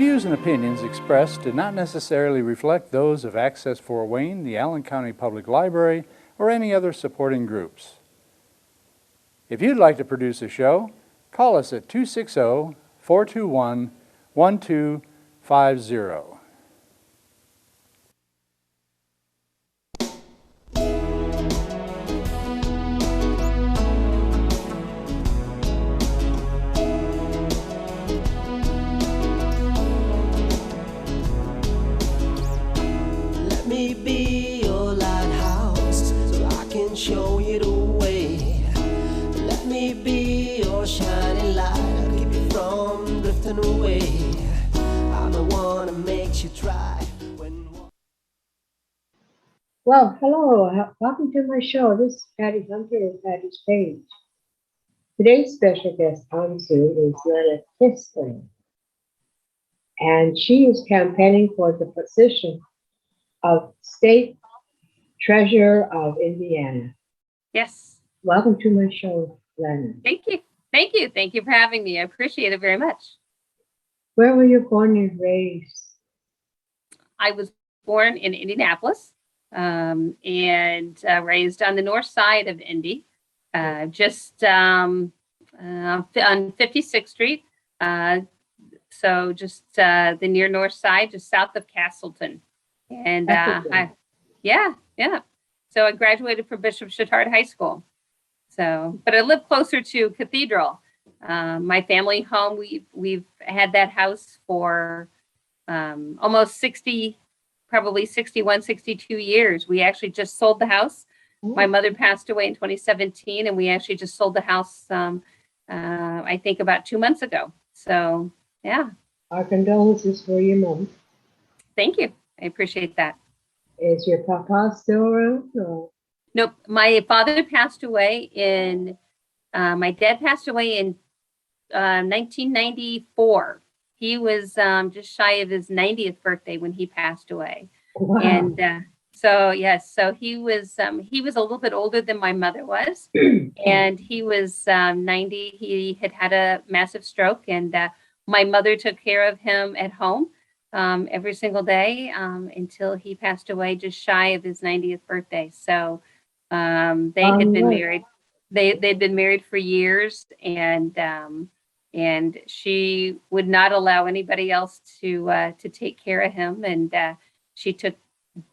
views and opinions expressed do not necessarily reflect those of Access Fort Wayne, the Allen County Public Library, or any other supporting groups. If you'd like to produce a show, call us at 260-421-1250. Let me be your lighthouse so I can show you the way. Let me be your shining light, I'll keep you from drifting away. I'm the one that makes you try when... Well, hello, welcome to my show. This is Patty Hunter and Patty's Page. Today's special guest on Zoom is Lana Keesling, and she is campaigning for the position of State Treasurer of Indiana. Yes. Welcome to my show, Lana. Thank you. Thank you. Thank you for having me. I appreciate it very much. Where were you born and raised? I was born in Indianapolis and raised on the north side of Indy, just on 56th Street. So just the near north side, just south of Castleton. And yeah. So I graduated from Bishop Chatard High School. So, but I live closer to Cathedral. My family home, we've had that house for almost 60, probably 61, 62 years. We actually just sold the house. My mother passed away in 2017, and we actually just sold the house, I think about 2 months ago. So, yeah. Our condolences for your mom. Thank you. I appreciate that. Is your papa still around? Or? Nope. My father passed away my dad passed away in 1994. He was just shy of his 90th birthday when he passed away. Wow. And so he was a little bit older than my mother was, and he was 90. He had a massive stroke, and my mother took care of him at home every single day until he passed away just shy of his 90th birthday. So they had been married. They'd been married for years, and she would not allow anybody else to take care of him, and she took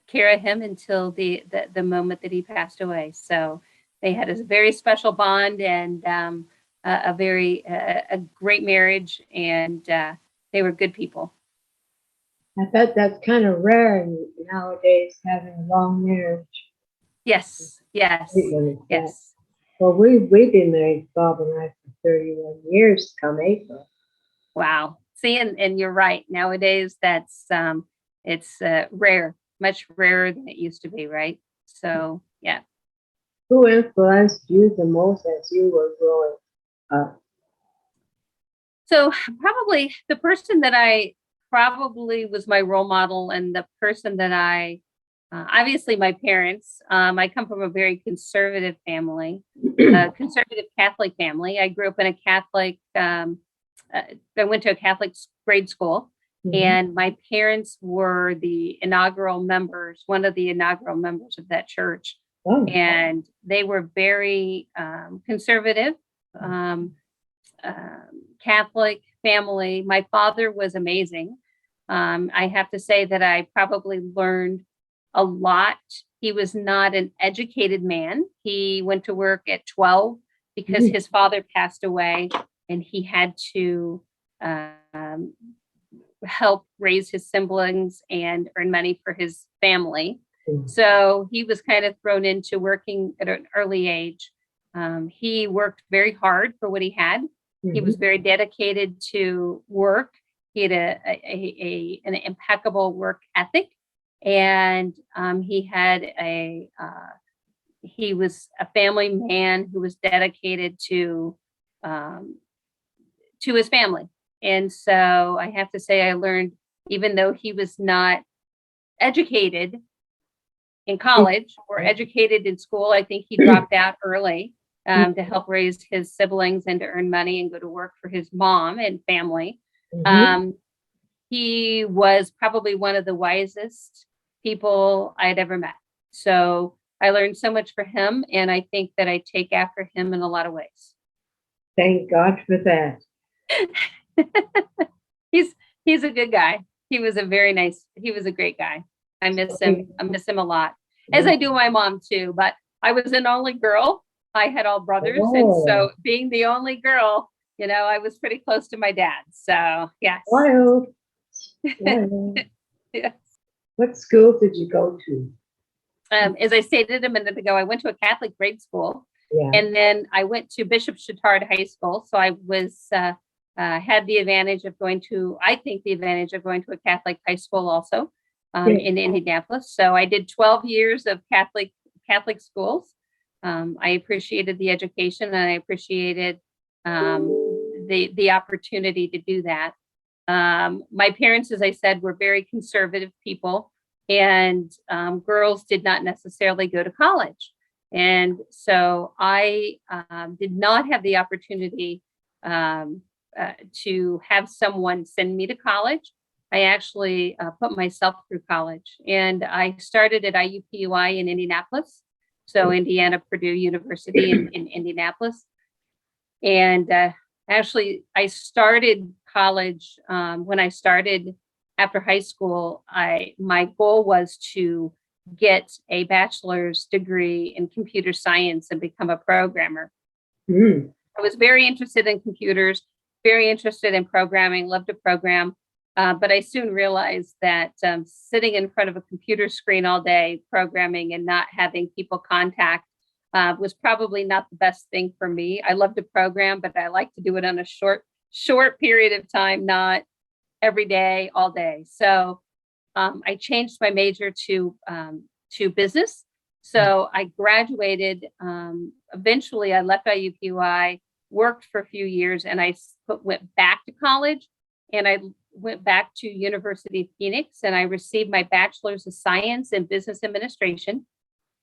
care of him until the moment that he passed away. So they had a very special bond, and a great marriage, and they were good people. I bet that's kind of rare nowadays, having a long marriage. Yes. Well, we've been married, Bob and I, for 31 years come April. Wow. See, and you're right. Nowadays, that's it's rare, much rarer than it used to be, right? So, yeah. Who influenced you the most as you were growing up? So probably the person that I probably was my role model, and the person that obviously my parents. I come from a very conservative family, conservative Catholic family. I grew up in a Catholic, I went to a Catholic grade school, and my parents were the inaugural members, one of the inaugural members of that church. Oh. And they were very conservative, Catholic family. My father was amazing. I have to say that I probably learned a lot. He was not an educated man. He went to work at 12 because his father passed away, and he had to help raise his siblings and earn money for his family. So he was kind of thrown into working at an early age. He worked very hard for what he had. He was very dedicated to work. He had an impeccable work ethic, and he was a family man who was dedicated to his family. And so I have to say, I learned, even though he was not educated in college or educated in school, I think he dropped out early to help raise his siblings and to earn money and go to work for his mom and family. he was probably one of the wisest people I had ever met. So I learned so much from him, and I think that I take after him in a lot of ways. Thank God for that. He's a good guy. He was a great guy. I miss him. I miss him a lot, as I do my mom too. But I was an only girl. I had all brothers. And so being the only girl, I was pretty close to my dad. So yes. Wild. Wild. Yes. What school did you go to? As I stated a minute ago, I went to a Catholic grade school. Yeah. And then I went to Bishop Chatard High School. So I was had the advantage of going to a Catholic high school also in Indianapolis. So I did 12 years of Catholic schools. I appreciated the education, and I appreciated the opportunity to do that. My parents, as I said, were very conservative people, and girls did not necessarily go to college. And so I did not have the opportunity to have someone send me to college. I actually put myself through college, and I started at IUPUI in Indianapolis. So Indiana Purdue University in Indianapolis. And actually, I started college when I started after high school. My goal was to get a bachelor's degree in computer science and become a programmer. Mm. I was very interested in computers, very interested in programming, loved to program. But I soon realized that sitting in front of a computer screen all day programming and not having people contact was probably not the best thing for me. I love to program, but I like to do it on a short period of time, not every day, all day. So I changed my major to business. So I graduated. Eventually, I left IUPUI, worked for a few years, and I went back to college. And I went back to University of Phoenix, and I received my bachelor's of science in business administration.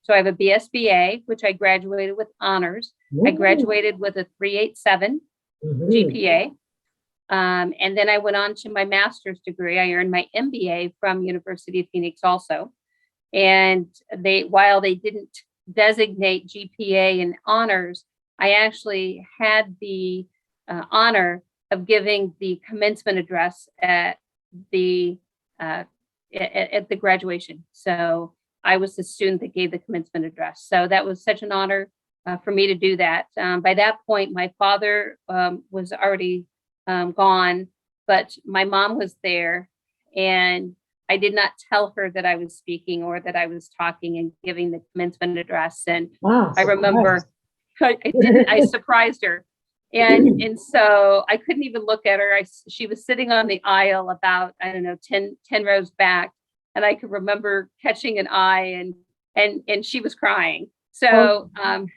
So I have a BSBA, which I graduated with honors. I graduated with a 3.87 GPA. And then I went on to my master's degree. I earned my MBA from University of Phoenix also. And while they didn't designate GPA and honors, I actually had the honor of giving the commencement address at the graduation. So I was the student that gave the commencement address. So that was such an honor for me to do that. By that point, my father was already gone, but my mom was there, and I did not tell her that I was speaking or that I was talking and giving the commencement address. And I remember I surprised her. And so I couldn't even look at her. She was sitting on the aisle about, 10 rows back. And I could remember catching an eye, and she was crying. So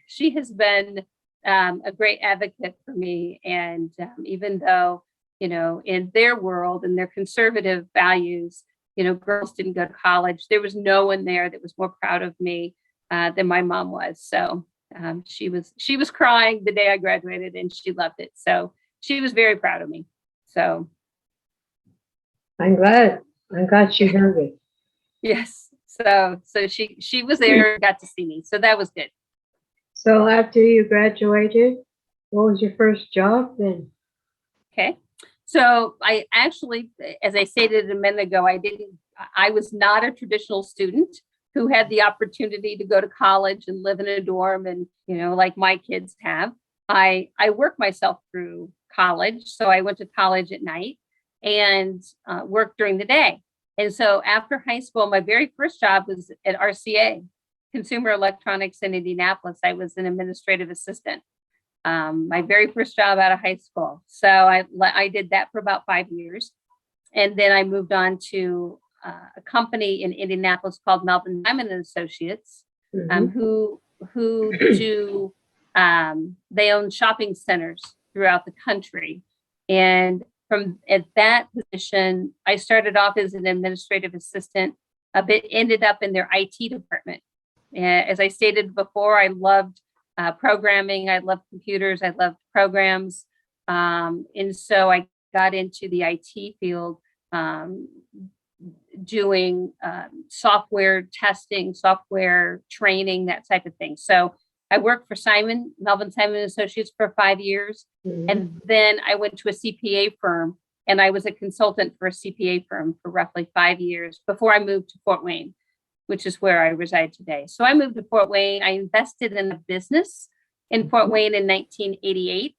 she has been a great advocate for me. And even though, in their world and their conservative values, girls didn't go to college, there was no one there that was more proud of me than my mom was. So she was crying the day I graduated, and she loved it. So she was very proud of me. So I'm glad she heard it. yes. So she was there and got to see me. So that was good. So after you graduated, what was your first job then? Okay. So I actually, as I stated a minute ago, I was not a traditional student who had the opportunity to go to college and live in a dorm and, like my kids have. I worked myself through college. So I went to college at night and worked during the day. And so after high school, my very first job was at RCA, Consumer Electronics in Indianapolis. I was an administrative assistant. My very first job out of high school. So I did that for about 5 years. And then I moved on to a company in Indianapolis called Melvin Diamond and Associates, who do, they own shopping centers throughout the country. And at that position, I started off as an administrative assistant, but ended up in their IT department. As I stated before, I loved programming. I loved computers. I loved programs. And so I got into the IT field doing software testing, software training, that type of thing. So I worked for Melvin Simon Associates for 5 years. Mhm. And then I went to a CPA firm, and I was a consultant for a CPA firm for roughly 5 years before I moved to Fort Wayne, which is where I reside today. So I moved to Fort Wayne. I invested in a business in Fort Wayne in 1988.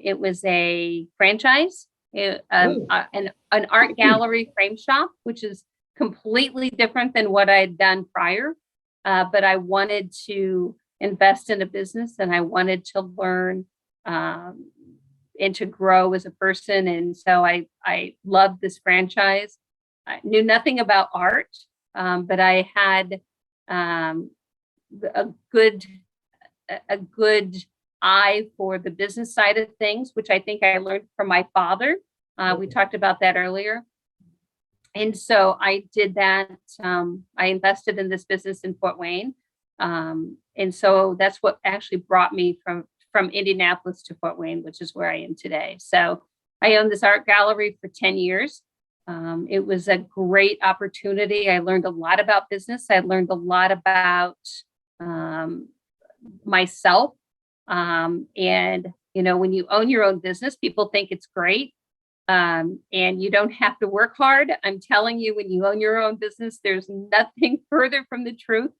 It was a franchise, an art gallery frame shop, which is completely different than what I had done prior. But I wanted to invest in a business, and I wanted to learn and to grow as a person. And so I loved this franchise. I knew nothing about art, but I had a good eye for the business side of things, which I think I learned from my father. We talked about that earlier. And so I did that. I invested in this business in Fort Wayne. And so that's what actually brought me from Indianapolis to Fort Wayne, which is where I am today. So I owned this art gallery for 10 years. It was a great opportunity. I learned a lot about business. I learned a lot about myself. And, when you own your own business, people think it's great. And you don't have to work hard. I'm telling you, when you own your own business, there's nothing further from the truth.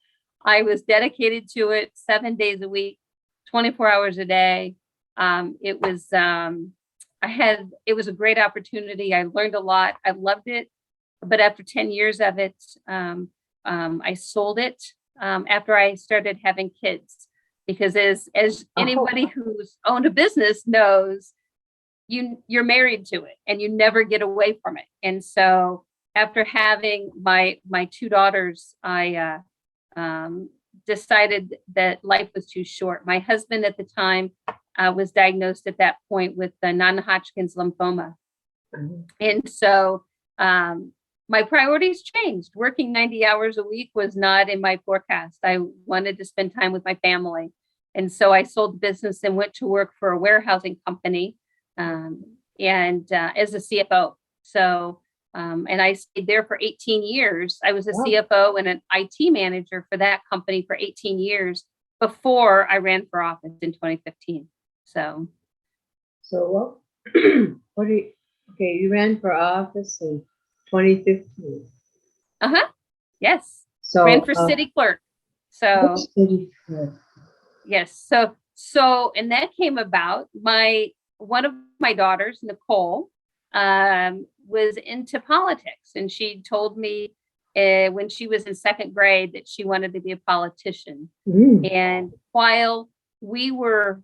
I was dedicated to it 7 days a week, 24 hours a day. It was a great opportunity. I learned a lot. I loved it. But after 10 years of it, I sold it after I started having kids, because as anybody who's owned a business knows, you're married to it and you never get away from it. And so after having my two daughters, I decided that life was too short. My husband at the time was diagnosed at that point with non-Hodgkin's lymphoma. Mm-hmm. And so my priorities changed. Working 90 hours a week was not in my forecast. I wanted to spend time with my family. And so I sold the business and went to work for a warehousing company and as a CFO. So, and I stayed there for 18 years. I was a CFO and an IT manager for that company for 18 years before I ran for office in 2015. So what you ran for office in 2015. Yes. So ran for city clerk. So city clerk. Yes. So, and that came about. One of my daughters, Nicole, was into politics, and she told me when she was in second grade that she wanted to be a politician. And while we were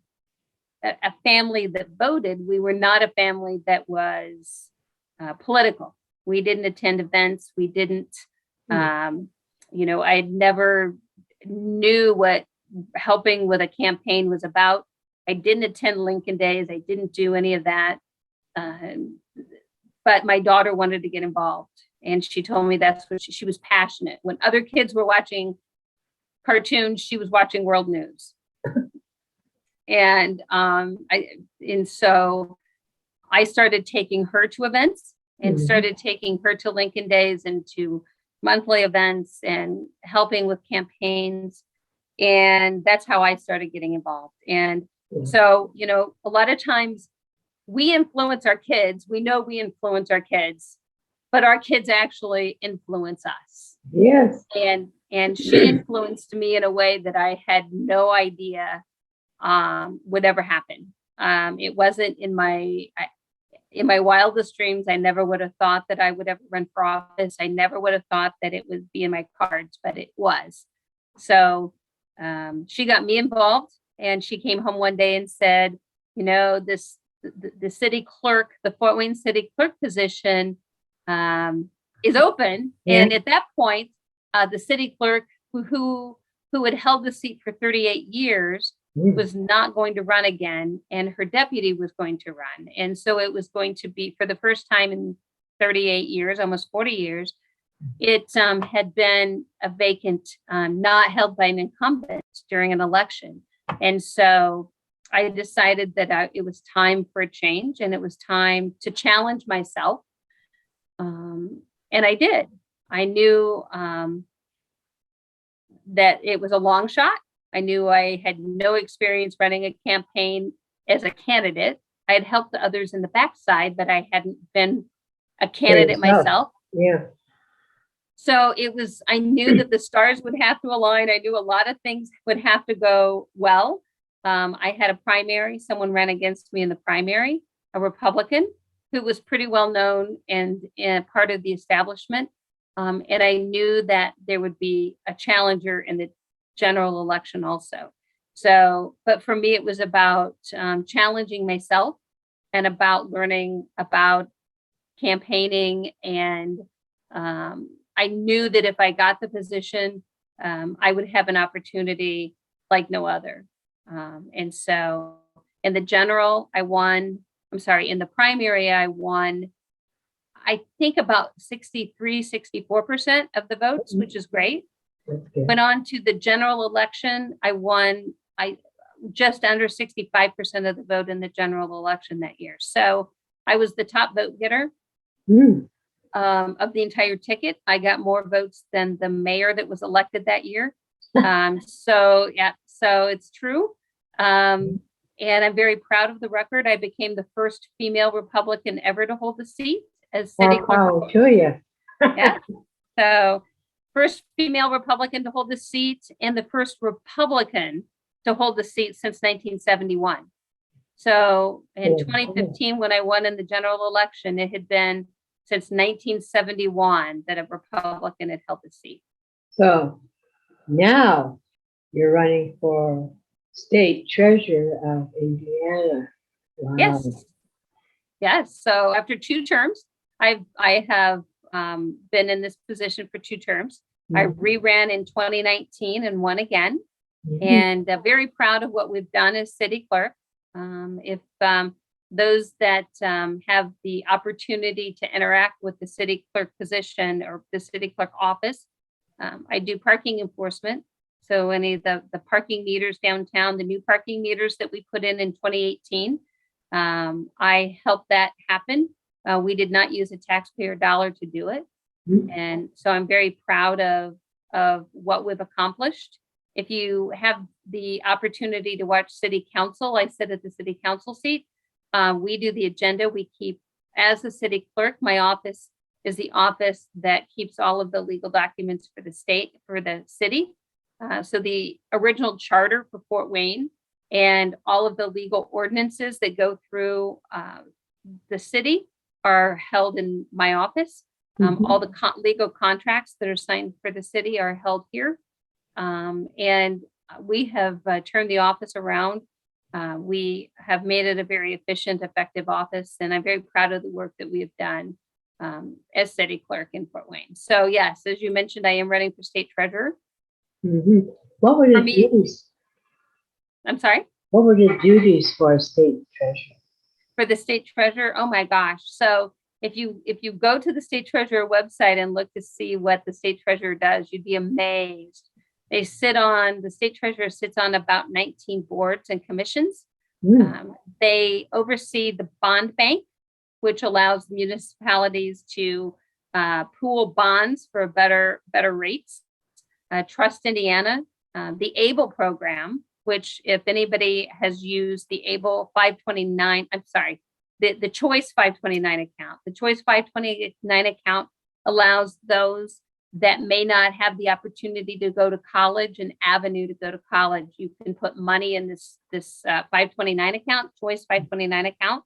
a family that voted, we were not a family that was political. We didn't attend events. We didn't, I never knew what helping with a campaign was about. I didn't attend Lincoln Days. I didn't do any of that. But my daughter wanted to get involved. And she told me that's what she was passionate. When other kids were watching cartoons, she was watching world news. And so I started taking her to events and started taking her to Lincoln Days and to monthly events and helping with campaigns. And that's how I started getting involved. And so, a lot of times we influence our kids. We know we influence our kids, but our kids actually influence us. Yes. And she influenced me in a way that I had no idea would ever happen. It wasn't in my wildest dreams. I never would have thought that I would ever run for office. I never would have thought that it would be in my cards, but it was. So she got me involved, and she came home one day and said, the city clerk, the Fort Wayne city clerk position is open. Yeah. And at that point, the city clerk who had held the seat for 38 years was not going to run again, and her deputy was going to run. And so it was going to be, for the first time in 38 years, almost 40 years, it had been a vacant, not held by an incumbent during an election. And so I decided that it was time for a change, and it was time to challenge myself. And I did. I knew that it was a long shot. I knew I had no experience running a campaign as a candidate. I had helped the others in the backside, but I hadn't been a candidate myself. Yeah. So I knew that the stars would have to align. I knew a lot of things would have to go well. I had a primary. Someone ran against me in the primary, a Republican who was pretty well known and part of the establishment. And I knew that there would be a challenger in the general election also. So, but for me, it was about challenging myself and about learning about campaigning. And I knew that if I got the position, I would have an opportunity like no other. And so in the general, in the primary, I won, I think about 64% of the votes, which is great. Went on to the general election. I won just under 65% of the vote in the general election that year. So I was the top vote getter of the entire ticket. I got more votes than the mayor that was elected that year. So it's true. And I'm very proud of the record. I became the first female Republican ever to hold the seat as city clerk. Yeah. So first female Republican to hold the seat and the first Republican to hold the seat since 1971. So in 2015, when I won in the general election, it had been since 1971 that a Republican had held the seat. So now you're running for state treasurer of Indiana. Wow. Yes. So after 2 terms, I have been in this position for 2 terms. I reran in 2019 and won again. And very proud of what we've done as city clerk. If those that have the opportunity to interact with the city clerk position or the city clerk office, I do parking enforcement. So any of the parking meters downtown, the new parking meters that we put in 2018, I helped that happen. We did not use a taxpayer dollar to do it. And so I'm very proud of what we've accomplished. If you have the opportunity to watch city council, I sit at the city council seat. We do the agenda. We keep, as the city clerk, my office is the office that keeps all of the legal documents for the city. So the original charter for Fort Wayne and all of the legal ordinances that go through the city are held in my office. All the legal contracts that are signed for the city are held here. And we have turned the office around. We have made it a very efficient, effective office, and I'm very proud of the work that we have done as city clerk in Fort Wayne. So yes, as you mentioned, I am running for state treasurer. What were the duties? I'm sorry? What were the duties for a state treasurer? For the state treasurer? Oh my gosh. So if you go to the state treasurer website and look to see what the state treasurer does, you'd be amazed. The state treasurer sits on about 19 boards and commissions. They oversee the bond bank, which allows municipalities to pool bonds for better rates. Trust Indiana, the ABLE program, which if anybody has used the ABLE 529, the Choice 529 account. The Choice 529 account allows those that may not have the opportunity to go to college, an avenue to go to college. You can put money in this 529 account, Choice 529 account,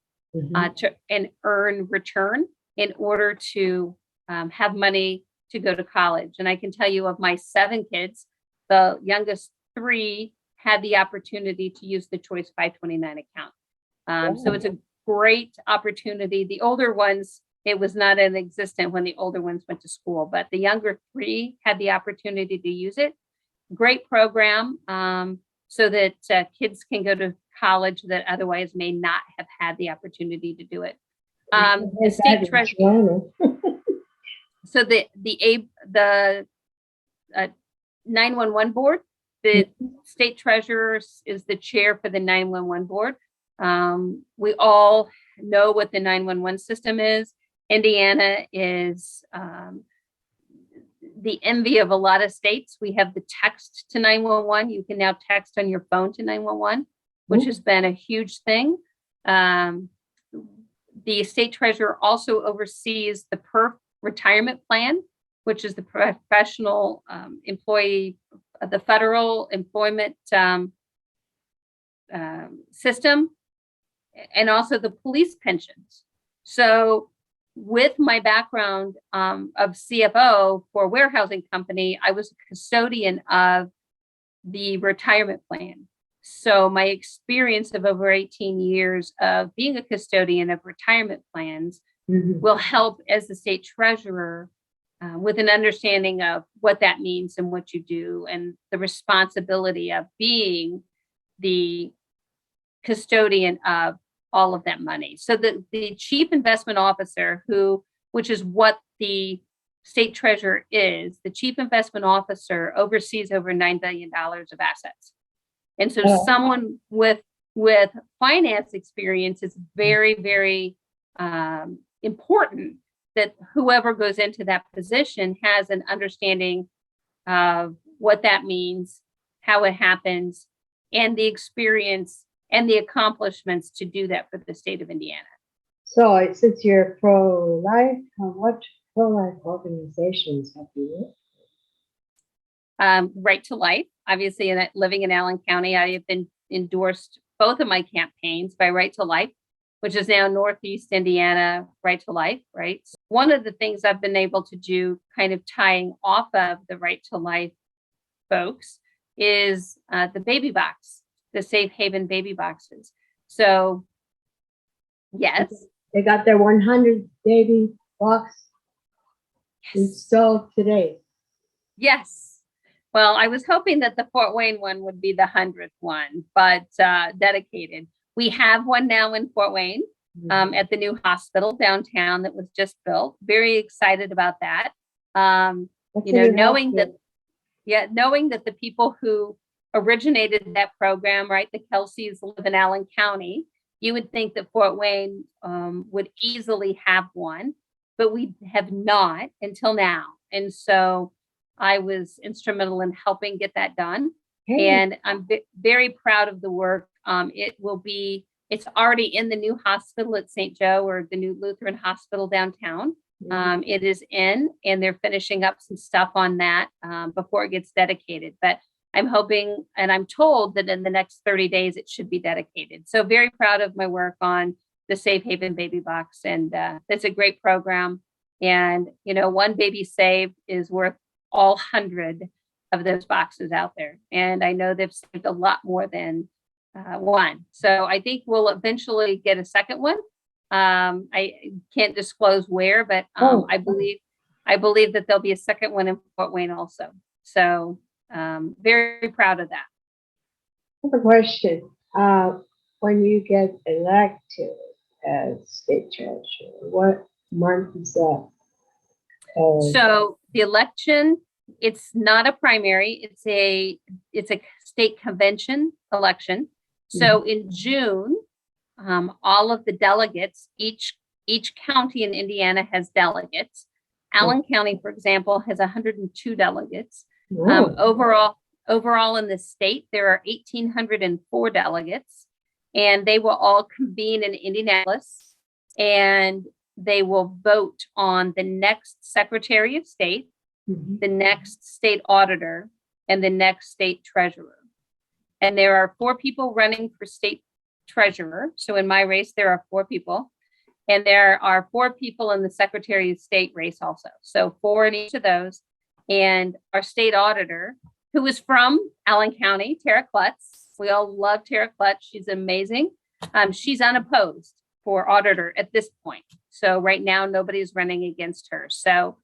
and earn return in order to have money to go to college. And I can tell you, of my 7 kids, the youngest 3 had the opportunity to use the Choice 529 account. So it's a great opportunity. The older ones, it was not in existence when the older ones went to school, but the younger 3 had the opportunity to use it. Great program, so that kids can go to college that otherwise may not have had the opportunity to do it. The state treasurer. So the 911 board, the state treasurer is the chair for the 911 board. We all know what the 911 system is. Indiana is the envy of a lot of states. We have the text to 911. You can now text on your phone to 911, which has been a huge thing. The state treasurer also oversees the PERF retirement plan, which is the professional employee, the federal employment system, and also the police pensions. So with my background of CFO for a warehousing company, I was a custodian of the retirement plan. So my experience of over 18 years of being a custodian of retirement plans will help as the state treasurer with an understanding of what that means and what you do and the responsibility of being the custodian of all of that money. So the chief investment officer, which is what the state treasurer is, the chief investment officer oversees over $9 billion of assets. And so someone with finance experience is very, very important that whoever goes into that position has an understanding of what that means, how it happens, and the experience and the accomplishments to do that for the state of Indiana. So since you're pro-life, what pro-life organizations have you worked? Right to Life, obviously, living in Allen County, I have been endorsed both of my campaigns by Right to Life, which is now Northeast Indiana Right to Life, right? So one of the things I've been able to do, kind of tying off of the Right to Life folks, is the baby box, the safe haven baby boxes. So, yes. They got their 100 baby box installed today. Yes. Well, I was hoping that the Fort Wayne one would be the 100th one, but dedicated. We have one now in Fort Wayne at the new hospital downtown that was just built. Very excited about that. Knowing that the people who originated that program, right, the Kelseys live in Allen County, you would think that Fort Wayne would easily have one, but we have not until now. And so I was instrumental in helping get that done. Hey. And I'm very proud of the work. It's already in the new hospital at St. Joe, or the new Lutheran hospital downtown. It is in, and they're finishing up some stuff on that before it gets dedicated. But I'm hoping, and I'm told that in the next 30 days, it should be dedicated. So very proud of my work on the Safe Haven Baby Box. And that's a great program. And, one baby saved is worth all 100 of those boxes out there. And I know they've saved a lot more than one. So I think we'll eventually get a second one. I can't disclose where, but I believe that there'll be a second one in Fort Wayne also. So very proud of that. I have a question. When you get elected as state treasurer, what month is that? So the election, it's not a primary, it's a state convention election. So in June, all of the delegates, each county in Indiana has delegates. Allen County, for example, has 102 delegates. Overall in the state, there are 1,804 delegates, and they will all convene in Indianapolis, and they will vote on the next Secretary of State, the next state auditor, and the next state treasurer. And there are 4 people running for state treasurer. So in my race, there are 4 people. And there are 4 people in the Secretary of State race also. So 4 in each of those. And our state auditor, who is from Allen County, Tara Klutz. We all love Tara Klutz. She's amazing. She's unopposed for auditor at this point. So right now, nobody's running against her. So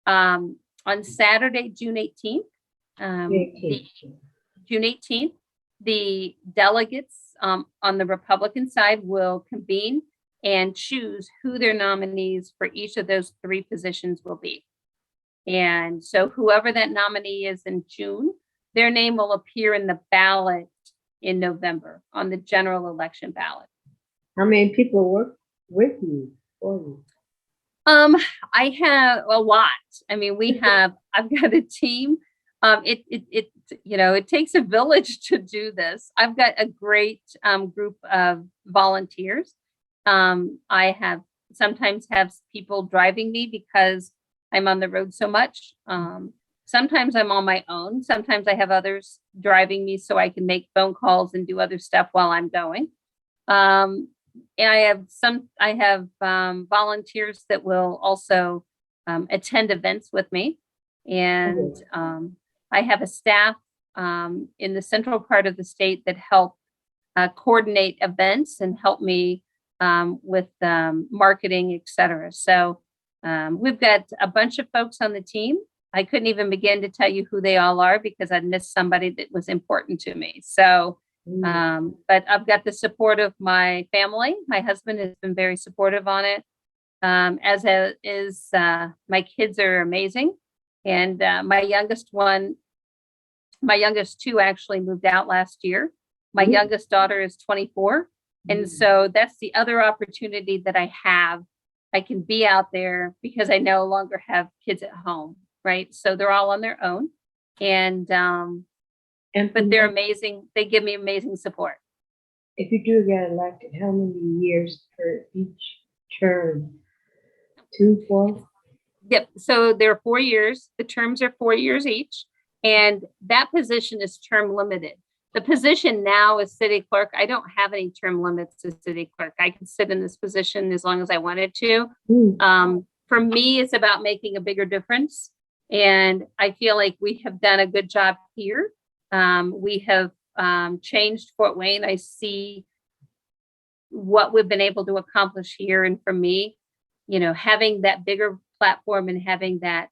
on Saturday, June 18th, the delegates on the Republican side will convene and choose who their nominees for each of those 3 positions will be. And so whoever that nominee is in June, their name will appear in the ballot in November on the general election ballot. How many people work with you, for you? Um, I have a lot. I mean, I've got a team. It takes a village to do this. I've got a great group of volunteers. I sometimes have people driving me because I'm on the road so much. Sometimes I'm on my own. Sometimes I have others driving me so I can make phone calls and do other stuff while I'm going. And I have volunteers that will also attend events with me. And I have a staff in the central part of the state that help coordinate events and help me with marketing, et cetera. So we've got a bunch of folks on the team. I couldn't even begin to tell you who they all are because I'd missed somebody that was important to me. So, but I've got the support of my family. My husband has been very supportive on it. My kids are amazing. And my youngest two actually moved out last year. My youngest daughter is 24. And so that's the other opportunity that I have. I can be out there because I no longer have kids at home, right? So they're all on their own. But they're amazing. They give me amazing support. If you do get elected, how many years for each term? 2, 4? Yep. So they're 4 years. The terms are 4 years each. And that position is term limited. The position now is city clerk. I don't have any term limits as city clerk. I can sit in this position as long as I wanted to. For me, it's about making a bigger difference. And I feel like we have done a good job here. We have changed Fort Wayne. I see what we've been able to accomplish here. And for me, having that bigger platform and having that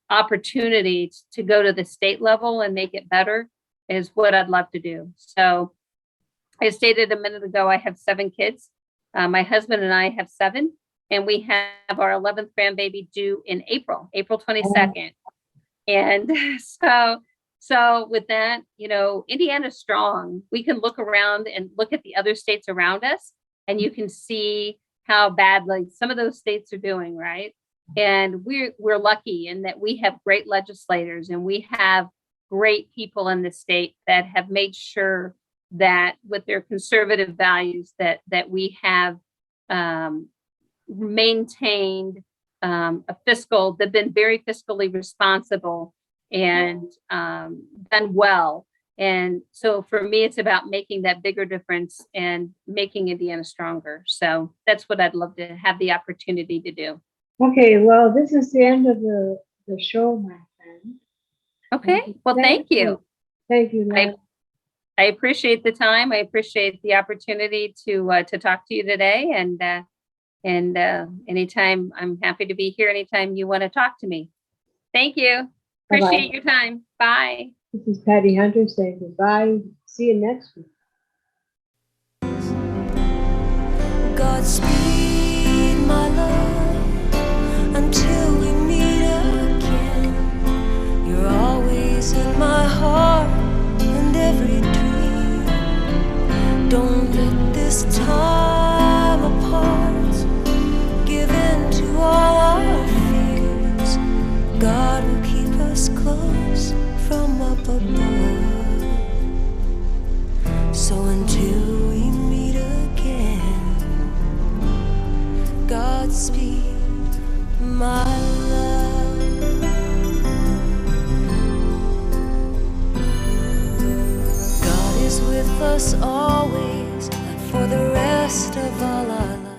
opportunity to go to the state level and make it better is what I'd love to do. So I stated a minute ago, I have 7 kids. My husband and I have 7, and we have our 11th grandbaby due in April 22nd. And so with that, Indiana's strong. We can look around and look at the other states around us, and you can see how bad like some of those states are doing, right? And we're lucky in that we have great legislators and we have great people in the state that have made sure that with their conservative values that we have maintained they've been very fiscally responsible and done well. And so for me, it's about making that bigger difference and making Indiana stronger. So that's what I'd love to have the opportunity to do. Okay, well, this is the end of the show, my friend. Okay, well, thank you. Thank you, Lana. I appreciate the time. I appreciate the opportunity to talk to you today. And anytime, I'm happy to be here anytime you want to talk to me. Thank you. Appreciate your time. Bye. This is Patty Hunter saying goodbye. See you next week. Godspeed, my love, until we meet again. You're always in my heart and every dream. Don't let this time apart give in to all our fears. God will keep us close from up above. So until we meet again, Godspeed, my love. God is with us always, and for the rest of all our lives.